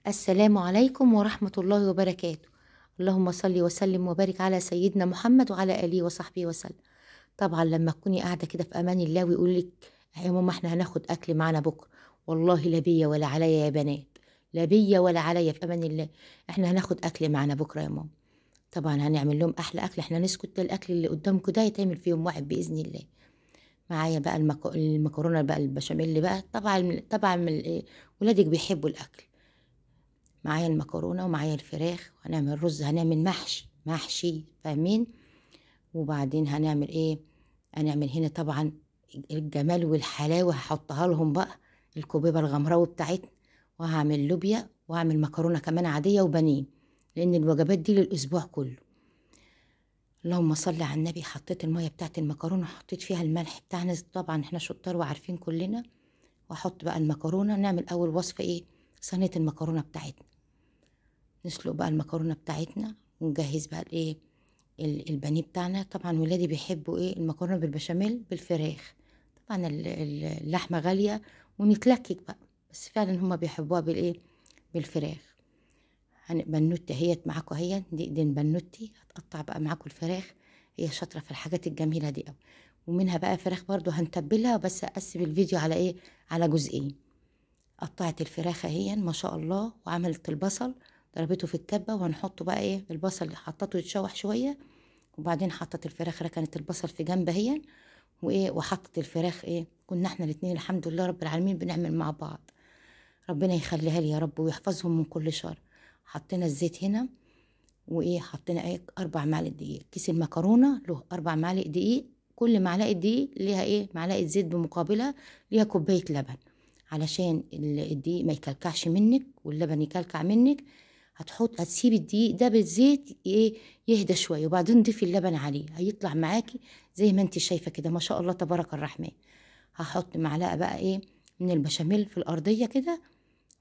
السلام عليكم ورحمة الله وبركاته. اللهم صل وسلم وبارك على سيدنا محمد وعلى آله وصحبه وسلم. طبعا لما تكوني قاعدة كده في أمان الله ويقول لك يا ماما احنا هناخد أكل معانا بكرة، والله لا بيا ولا عليا يا بنات، لا بيا ولا عليا، في أمان الله احنا هناخد أكل معانا بكرة يا ماما. طبعا هنعمل لهم أحلى أكل، احنا نسكت، ده الأكل اللي قدامكم ده يتعمل في يوم واحد بإذن الله. معايا بقى المكرونة بقى البشاميل بقى، طبعا ولادك بيحبوا الأكل. معايا المكرونة ومعايا الفراخ، وهنعمل رز، هنعمل محشي فاهمين. وبعدين هنعمل ايه؟ هنعمل هنا طبعا الجمال والحلاوة، هحطها لهم بقى الكوبيبة الغمراوي بتاعتنا، وهعمل لوبيا وهعمل مكرونة كمان عادية وبانيه، لأن الوجبات دي للأسبوع كله. اللهم صل على النبي. حطيت المية بتاعت المكرونة، حطيت فيها الملح بتاعنا، طبعا احنا شطار وعارفين كلنا. واحط بقى المكرونة. نعمل أول وصفة ايه؟ صينية المكرونة بتاعتنا. نسلق بقى المكرونة بتاعتنا ونجهز بقى الايه، البانيه بتاعنا. طبعا ولادي بيحبوا ايه؟ المكرونة بالبشاميل بالفراخ. طبعا اللحمة غالية ونتلكك بقى، بس فعلا هما بيحبوها بالايه؟ بالفراخ. بنوتة اهيت معاكم اهي، دي ايدين بنوتي هتقطع بقى معاكم الفراخ. هي شاطرة في الحاجات الجميلة دي قوي. ومنها بقى فراخ برضو هنتبلها، بس اقسم الفيديو على ايه؟ على جزئين. قطعت الفراخ اهي ما شاء الله، وعملت البصل ضربته في الكبة، وهنحطه بقى ايه؟ البصل حطيته يتشوح شوية، وبعدين حطت الفراخ، ركنت البصل في جنب اهي، وايه، وحطت الفراخ ايه. كنا احنا الاتنين الحمد لله رب العالمين بنعمل مع بعض، ربنا يخليها لي يا رب ويحفظهم من كل شر. حطينا الزيت هنا، وايه، حطينا ايه؟ 4 معالق دقيق. كيس المكرونة له 4 معالق دقيق، كل معلقة دقيق ليها ايه؟ معلقة زيت بمقابلها ليها كوباية لبن، علشان الدقيق ما يكلكعش منك واللبن يكلكع منك. هتسيب الدقيق ده بالزيت ايه؟ يهدى شويه، وبعدين ضيفي اللبن عليه، هيطلع معاكي زي ما انت شايفه كده ما شاء الله تبارك الرحمن. هحط معلقه بقى ايه؟ من البشاميل في الارضيه كده،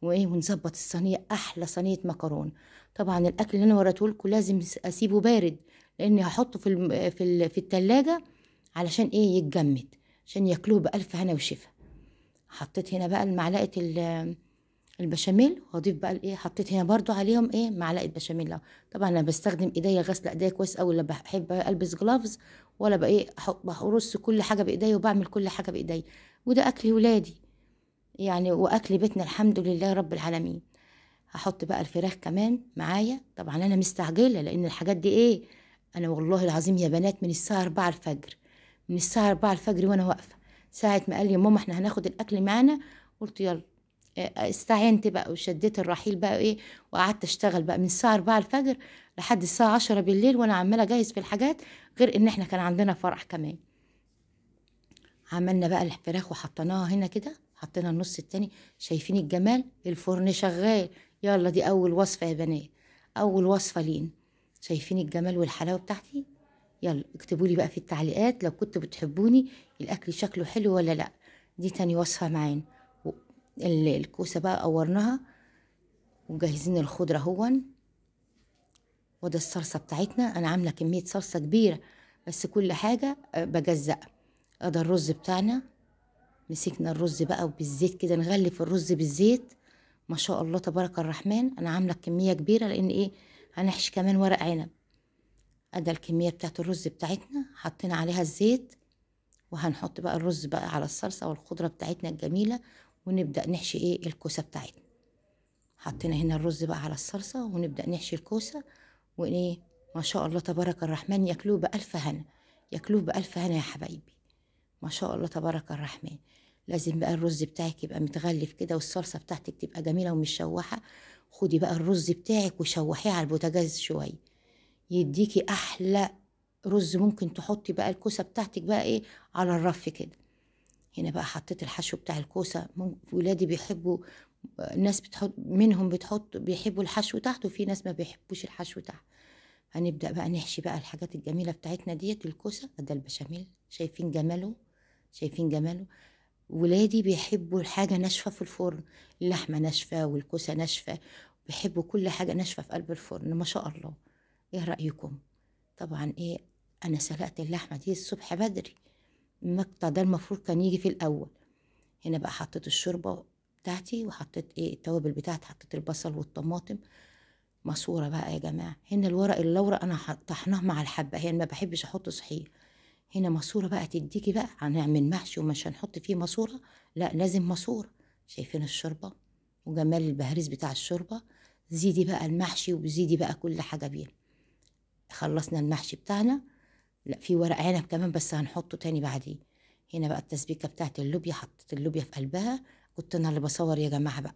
وايه، ونظبط الصينيه، احلى صينيه مكرونه. طبعا الاكل اللي انا وريته لكم لازم اسيبه بارد، لاني هحطه في التلاجة علشان ايه؟ يتجمد، عشان ياكلوه بالف هنا وشفا. حطيت هنا بقى معلقه البشاميل، واضيف بقى الايه، حطيت هنا برضو عليهم ايه؟ معلقه بشاميل. طبعا انا بستخدم ايديا، غسله ايديا كويس قوي، لا بحب البس جلافز ولا بقى ايه، برص كل حاجه بايديا وبعمل كل حاجه بايديا. وده اكل ولادي يعني، واكل بيتنا الحمد لله رب العالمين. هحط بقى الفراخ كمان معايا. طبعا انا مستعجله لان الحاجات دي ايه، انا والله العظيم يا بنات من الساعه 4 الفجر، من الساعه 4 الفجر وانا واقفه. ساعه ما قال لي ماما احنا هناخد الاكل معانا، قلت يلا. استعينت بقى وشديت الرحيل بقى ايه، وقعدت اشتغل بقى من الساعه 4 الفجر لحد الساعه 10 بالليل، وانا عماله اجهز في الحاجات. غير ان احنا كان عندنا فرح كمان. عملنا بقى الفراخ وحطيناها هنا كده، حطينا النص التاني. شايفين الجمال؟ الفرن شغال. يلا دي اول وصفه يا بنات، اول وصفه لينا. شايفين الجمال والحلاوه بتاعتي؟ يلا اكتبوا لي بقى في التعليقات لو كنتوا بتحبوني الاكل شكله حلو ولا لا. دي تاني وصفه معانا. الكوسه بقى قورناها وجاهزين الخضره اهون. وده الصلصه بتاعتنا، انا عامله كميه صلصه كبيره، بس كل حاجه بجزأ. ده الرز بتاعنا. مسكنا الرز بقى وبالزيت كده، نغلف الرز بالزيت. ما شاء الله تبارك الرحمن. انا عامله كميه كبيره لان ايه؟ هنحشي كمان ورق عنب. ادي الكميه بتاعت الرز بتاعتنا، حطينا عليها الزيت. وهنحط بقى الرز بقى على الصلصه والخضره بتاعتنا الجميله، ونبدا نحشي ايه؟ الكوسه بتاعتنا. حطينا هنا الرز بقى على الصلصه، ونبدا نحشي الكوسه. وايه، ما شاء الله تبارك الرحمن، ياكلوه بألف هنا، ياكلوه بألف هنا يا حبايبي. ما شاء الله تبارك الرحمن. لازم بقى الرز بتاعك يبقى متغلف كده، والصلصة بتاعتك تبقى جميلة ومشوحة. خدي بقى الرز بتاعك وشوحيه على البوتاجاز شوية، يديكي أحلى رز. ممكن تحطي بقى الكوسة بتاعتك بقى ايه؟ على الرف كده. هنا بقى حطيت الحشو بتاع الكوسة. ولادي بيحبوا، ناس بتحط منهم بتحط بيحبوا الحشو تحت، وفي ناس ما بيحبوش الحشو تحت. هنبدأ بقى نحشي بقى الحاجات الجميلة بتاعتنا ديت. الكوسة ده البشاميل، شايفين جماله؟ شايفين جماله؟ ولادي بيحبوا الحاجة ناشفة في الفرن، اللحمة ناشفة والكوسة ناشفة، بيحبوا كل حاجة ناشفة في قلب الفرن ما شاء الله. ايه رأيكم؟ طبعا ايه، انا سلقت اللحمة دي الصبح بدري، المقطع ده المفروض كان يجي في الاول. هنا بقى حطيت الشوربة بتاعتي، وحطيت ايه التوابل بتاعتي، حطيت البصل والطماطم ماسوره بقى يا جماعه. هنا الورق اللورا انا طحناه مع الحبه، هي ما بحبش احط صحيح. هنا ماسوره بقى تديكي بقى، هنعمل محشي ومش هنحط فيه ماسوره، لا لازم ماسوره. شايفين الشوربه وجمال البهاريز بتاع الشوربه. زيدي بقى المحشي وزيدي بقى كل حاجه بيه. خلصنا المحشي بتاعنا، لا في ورق عنب كمان بس هنحطه تاني بعدين. هنا بقى التسبيكه بتاعت اللوبيا، حطيت اللوبيا في قلبها. كنت انا اللي بصور يا جماعه بقى،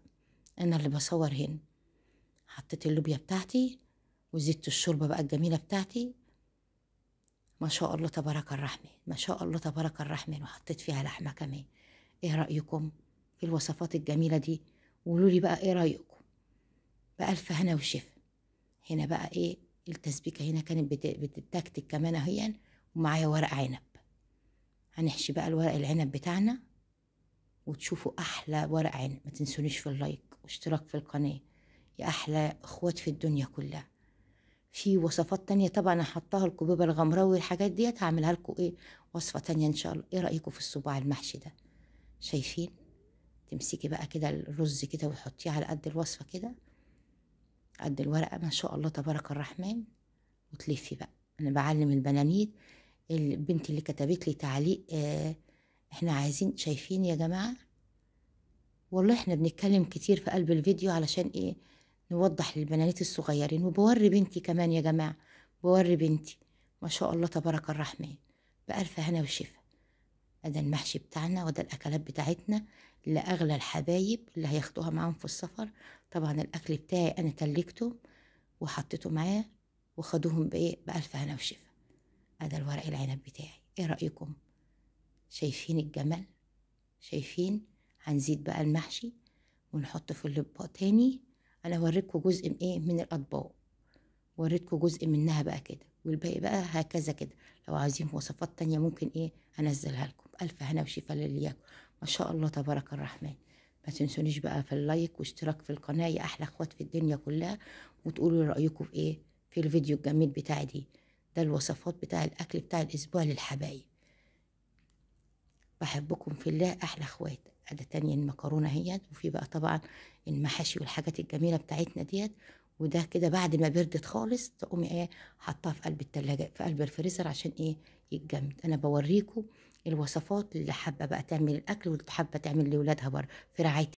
انا اللي بصور هنا. حطيت اللوبيا بتاعتي وزيت الشوربه بقى الجميله بتاعتي، ما شاء الله تبارك الرحمن، ما شاء الله تبارك الرحمن. وحطيت فيها لحمه كمان. ايه رايكم في الوصفات الجميله دي؟ وقولوا لي بقى ايه رايكم. بألف هنا وشفا. هنا بقى ايه التسبيكه هنا كانت بتتكتك كمان اهي، ومعايا ورق عنب. هنحشي بقى الورق العنب بتاعنا وتشوفوا احلى ورق عنب. ما تنسونيش في اللايك واشتراك في القناه يا احلى اخوات في الدنيا كلها. في وصفات تانية طبعا هحطها، الكبيبة الغمراوي والحاجات ديت هعملها لكم ايه وصفة تانية ان شاء الله. ايه رأيكم في الصباع المحشي ده؟ شايفين؟ تمسكي بقى كده الرز كده وتحطيه على قد الوصفة كده، قد الورقة ما شاء الله تبارك الرحمن، وتلفي بقى. انا بعلم البنانيت. البنت اللي كتبت لي تعليق احنا عايزين، شايفين يا جماعة؟ والله احنا بنتكلم كتير في قلب الفيديو علشان ايه؟ نوضح للبنات الصغيرين. وبوري بنتي كمان يا جماعة، بوري بنتي ما شاء الله تبارك الرحمن. بألف هنا وشفا. ده المحشي بتاعنا وده الأكلات بتاعتنا لأغلى الحبايب اللي هياخدوها معاهم في السفر. طبعا الأكل بتاعي أنا تلجته وحطيته معاه وخدوهم بإيه بألف هنا وشفا. ده الورق العنب بتاعي. ايه رأيكم؟ شايفين الجمال؟ شايفين؟ هنزيد بقى المحشي ونحط في الاطباق تاني. انا وريتكم جزء من ايه من الاطباق، وريتكم جزء منها بقى كده، والباقي بقى هكذا كده. لو عايزين وصفات تانية ممكن ايه انزلها لكم. الف هنا وشفا للياكم. ما شاء الله تبارك الرحمن. ما تنسونيش بقى في اللايك واشتراك في القناة يا احلى اخوات في الدنيا كلها، وتقولوا رأيكم في ايه في الفيديو الجميل بتاعي دي. ده الوصفات بتاع الاكل بتاع الاسبوع للحبايب. بحبكم في الله احلى اخوات. ادي تانية المكرونه اهيت، وفي بقى طبعا المحاشي والحاجات الجميله بتاعتنا ديت. وده كده بعد ما بردت خالص تقومي ايه حطها في قلب التلاجة في قلب الفريزر عشان ايه يتجمد. انا بوريكم الوصفات اللي حابه بقى تعمل الاكل واللي حابه تعمل لاولادها بره في رعايه